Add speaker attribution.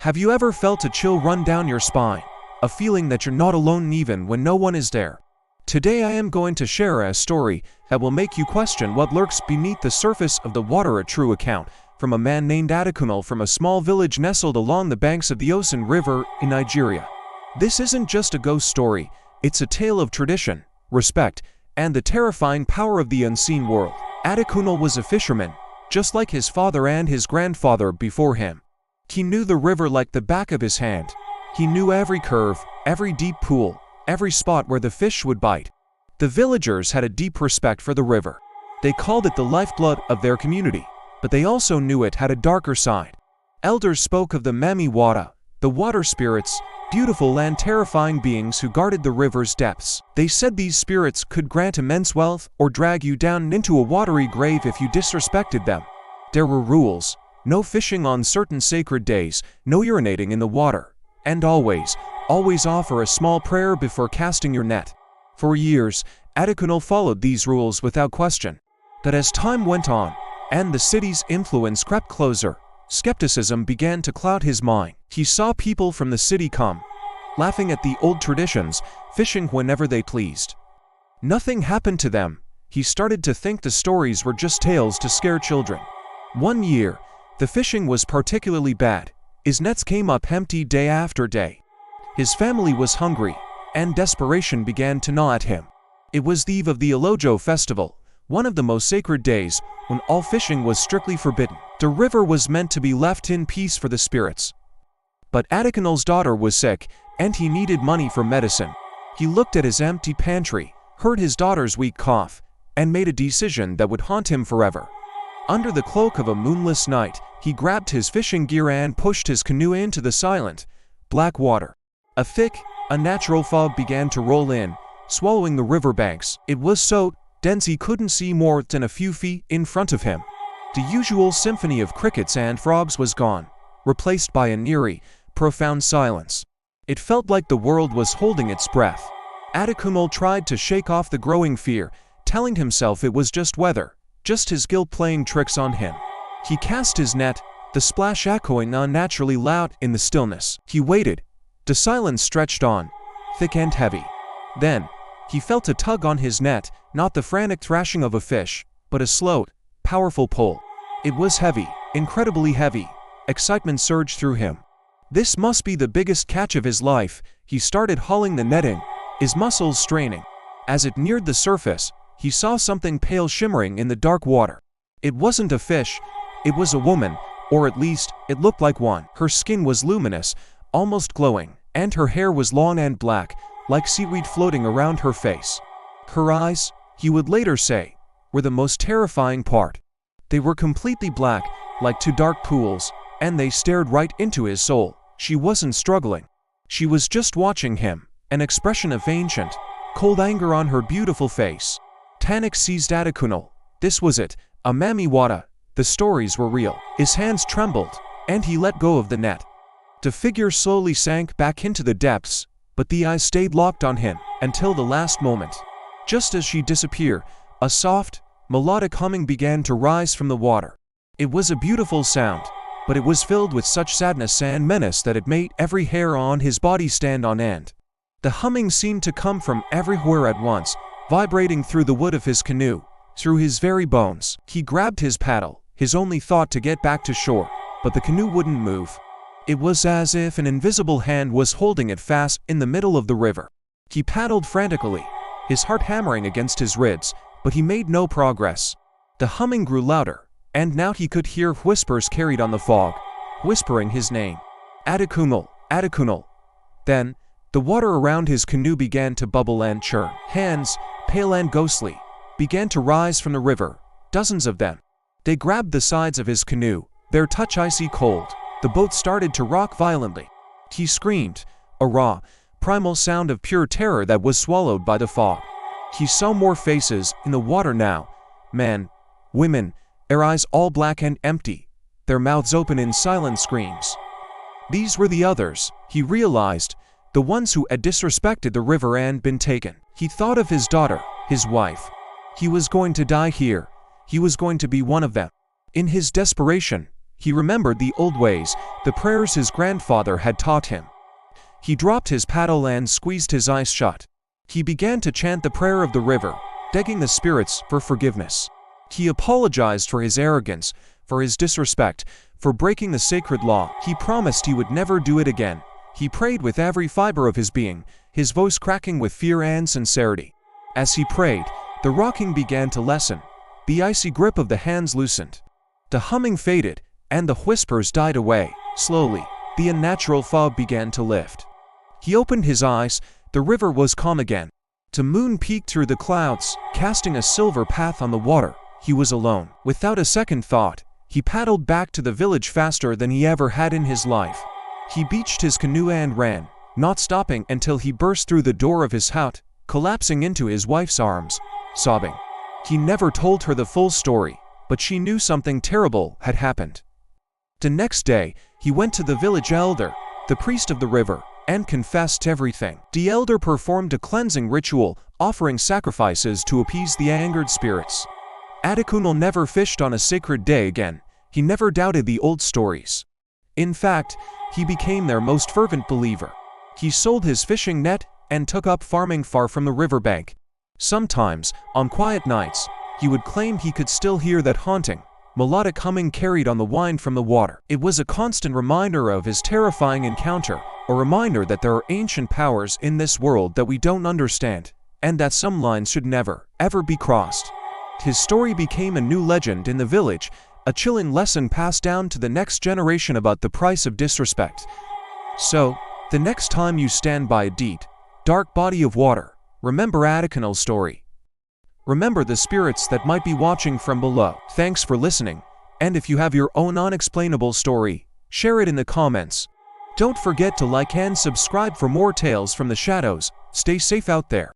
Speaker 1: Have you ever felt a chill run down your spine? A feeling that you're not alone even when no one is there? Today I am going to share a story that will make you question what lurks beneath the surface of the water. A true account from a man named Adekunle from a small village nestled along the banks of the Osun River in Nigeria. This isn't just a ghost story, it's a tale of tradition, respect, and the terrifying power of the unseen world. Adekunle was a fisherman, just like his father and his grandfather before him. He knew the river like the back of his hand. He knew every curve, every deep pool, every spot where the fish would bite. The villagers had a deep respect for the river. They called it the lifeblood of their community, but they also knew it had a darker side. Elders spoke of the Mami Wada, the water spirits, beautiful and terrifying beings who guarded the river's depths. They said these spirits could grant immense wealth or drag you down into a watery grave if you disrespected them. There were rules: no fishing on certain sacred days, no urinating in the water, and always offer a small prayer before casting your net. For years, Adekunle followed these rules without question. But as time went on, and the city's influence crept closer, skepticism began to cloud his mind. He saw people from the city come, laughing at the old traditions, fishing whenever they pleased. Nothing happened to them. He started to think the stories were just tales to scare children. One year, the fishing was particularly bad. His nets came up empty day after day. His family was hungry, and desperation began to gnaw at him. It was the eve of the Olojo festival, one of the most sacred days, when all fishing was strictly forbidden. The river was meant to be left in peace for the spirits. But Adekunle's daughter was sick, and he needed money for medicine. He looked at his empty pantry, heard his daughter's weak cough, and made a decision that would haunt him forever. Under the cloak of a moonless night, he grabbed his fishing gear and pushed his canoe into the silent, black water. A thick, unnatural fog began to roll in, swallowing the riverbanks. It was so dense he couldn't see more than a few feet in front of him. The usual symphony of crickets and frogs was gone, replaced by an eerie, profound silence. It felt like the world was holding its breath. Adekunle tried to shake off the growing fear, telling himself it was just weather, just his guilt playing tricks on him. He cast his net, the splash echoing unnaturally loud in the stillness. He waited. The silence stretched on, thick and heavy. Then, he felt a tug on his net, not the frantic thrashing of a fish, but a slow, powerful pull. It was heavy, incredibly heavy. Excitement surged through him. This must be the biggest catch of his life. He started hauling the netting, his muscles straining. As it neared the surface, he saw something pale shimmering in the dark water. It wasn't a fish, it was a woman, or at least, it looked like one. Her skin was luminous, almost glowing, and her hair was long and black, like seaweed floating around her face. Her eyes, he would later say, were the most terrifying part. They were completely black, like two dark pools, and they stared right into his soul. She wasn't struggling. She was just watching him, an expression of ancient, cold anger on her beautiful face. Panic seized Adekunle. This was it, a Mami Wada. The stories were real. His hands trembled, and he let go of the net. The figure slowly sank back into the depths, but the eyes stayed locked on him until the last moment. Just as she disappeared, a soft, melodic humming began to rise from the water. It was a beautiful sound, but it was filled with such sadness and menace that it made every hair on his body stand on end. The humming seemed to come from everywhere at once, vibrating through the wood of his canoe, through his very bones. He grabbed his paddle, his only thought to get back to shore, but the canoe wouldn't move. It was as if an invisible hand was holding it fast in the middle of the river. He paddled frantically, his heart hammering against his ribs, but he made no progress. The humming grew louder, and now he could hear whispers carried on the fog, whispering his name. Adekunle, Adekunle. Then, the water around his canoe began to bubble and churn. Hands, pale and ghostly, began to rise from the river, dozens of them. They grabbed the sides of his canoe, their touch icy cold. The boat started to rock violently. He screamed, a raw, primal sound of pure terror that was swallowed by the fog. He saw more faces in the water now, men, women, their eyes all black and empty, their mouths open in silent screams. These were the others, he realized, the ones who had disrespected the river and been taken. He thought of his daughter, his wife. He was going to die here. He was going to be one of them. In his desperation, He remembered the old ways, the prayers his grandfather had taught him. He dropped his paddle and squeezed his eyes shut. He began to chant the prayer of the river, begging the spirits for forgiveness. He apologized for his arrogance, for his disrespect, for breaking the sacred law. He promised he would never do it again. He prayed with every fiber of his being, his voice cracking with fear and sincerity. As he prayed, the rocking began to lessen. The icy grip of the hands loosened. The humming faded, and the whispers died away. Slowly, the unnatural fog began to lift. He opened his eyes. The river was calm again. The moon peeked through the clouds, casting a silver path on the water. He was alone. Without a second thought, he paddled back to the village faster than he ever had in his life. He beached his canoe and ran, not stopping until he burst through the door of his hut, collapsing into his wife's arms, sobbing. He never told her the full story, but she knew something terrible had happened. The next day, he went to the village elder, the priest of the river, and confessed everything. The elder performed a cleansing ritual, offering sacrifices to appease the angered spirits. Adekunle never fished on a sacred day again. He never doubted the old stories. In fact, he became their most fervent believer. He sold his fishing net and took up farming far from the riverbank. Sometimes, on quiet nights, he would claim he could still hear that haunting, melodic humming carried on the wind from the water. It was a constant reminder of his terrifying encounter, a reminder that there are ancient powers in this world that we don't understand, and that some lines should never, ever be crossed. His story became a new legend in the village, a chilling lesson passed down to the next generation about the price of disrespect. So, the next time you stand by a deep, dark body of water, remember Adekunle's story. Remember the spirits that might be watching from below. Thanks for listening, and if you have your own unexplainable story, share it in the comments. Don't forget to like and subscribe for more tales from the shadows. Stay safe out there.